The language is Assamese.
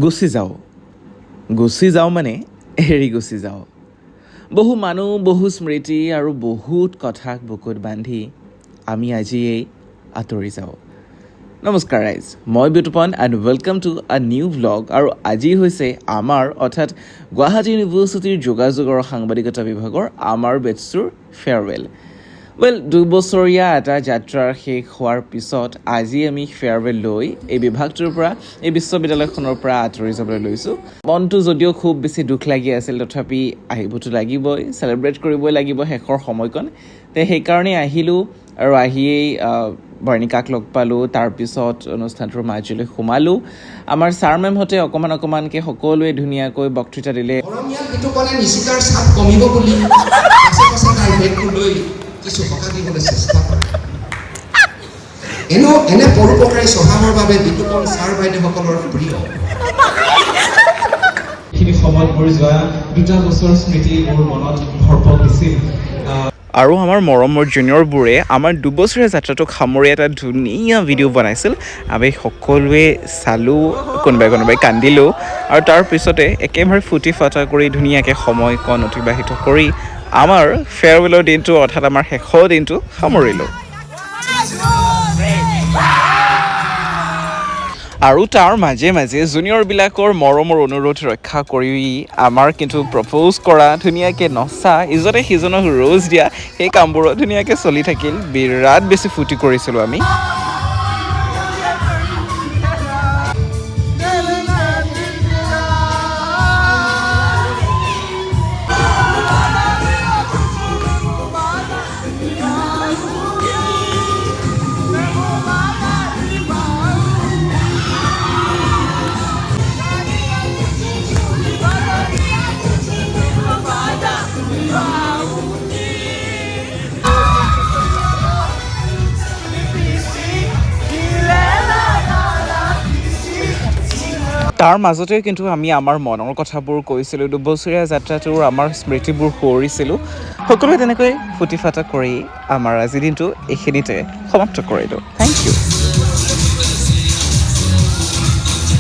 গুচি যাওঁ মানে এৰি গুচি যাওঁ। বহু মানুহ, বহু স্মৃতি আৰু বহুত কথাক বুকুত বান্ধি আমি আজিয়েই আঁতৰি যাওঁ। নমস্কাৰ ৰাইজ, মই Bitupan and welcome to a new vlog. আৰু আজি হৈছে আমাৰ অৰ্থাৎ গুৱাহাটী ইউনিভাৰ্চিটিৰ যোগাযোগ আৰু সাংবাদিকতা বিভাগৰ আমাৰ বেটছটোৰ ফেয়াৰৱেল। 2 বছৰীয়া এটা যাত্ৰাৰ শেষ হোৱাৰ পিছত আজি আমি ফেয়াৰৱেল লৈ এই বিভাগটোৰ পৰা, এই বিশ্ববিদ্যালয়খনৰ পৰা আঁতৰি যাবলৈ লৈছোঁ। মনটো যদিও খুব বেছি দুখ লাগি আছিল, তথাপি আহিবতো লাগিবই, চেলিব্ৰেট কৰিবই লাগিব শেষৰ সময়কণ। সেইকাৰণেই আহিলোঁ আৰু আহিয়েই বৰ্ণিকাক লগ পালোঁ। তাৰপিছত অনুষ্ঠানটোৰ মাজলৈ সোমালোঁ। আমাৰ ছাৰ মেমহঁতে অকণমানকৈ সকলোৱে ধুনীয়াকৈ বক্তৃতা দিলে। কিছু সকাহ দিবলৈ চেষ্টা কৰে। এনে পৰোপকাৰী স্বভাৱৰ বাবে বিতুপন ছাৰ বাইদেউসকলৰ প্ৰিয়। এইখিনি সময়ত মোৰ যোৱা 2 বছৰ স্মৃতি মোৰ মনত ভৰপক দিছিল। আৰু আমাৰ মৰমৰ জুনিয়ৰবোৰে আমাৰ 2 বছৰীয়া যাত্ৰাটোক সামৰি এটা ধুনীয়া ভিডিঅ' বনাইছিল। আমি সকলোৱে চালোঁ, কোনোবাই কান্দিলোঁ আৰু তাৰপিছতে একেবাৰে ফূৰ্তি ফাৰ্তা কৰি ধুনীয়াকৈ সময়কণ অতিবাহিত কৰি আমাৰ ফেয়াৰৱেলৰ দিনটো অৰ্থাৎ আমাৰ শেষৰ দিনটো সামৰিলোঁ। আৰু তাৰ মাজে মাজে জুনিয়ৰবিলাকৰ মৰমৰ অনুৰোধ ৰক্ষা কৰি আমাৰ কিন্তু প্ৰপ'জ কৰা, ধুনীয়াকৈ নচা, ইজনে সিজনক ৰ'জ দিয়া, সেই কামবোৰো ধুনীয়াকৈ চলি থাকিল। বিৰাট বেছি ফূৰ্তি কৰিছিলোঁ আমি। তাৰ মাজতে কিন্তু আমি আমাৰ মনৰ কথাবোৰ কৈছিলোঁ, 2 বছৰীয়া যাত্ৰাটোৰ আমাৰ স্মৃতিবোৰ সোঁৱৰিছিলোঁ। সকলোৱে তেনেকৈ ফূৰ্তি ফাৰ্তা কৰি আমাৰ আজিৰ দিনটো এইখিনিতে সমাপ্ত কৰিলোঁ।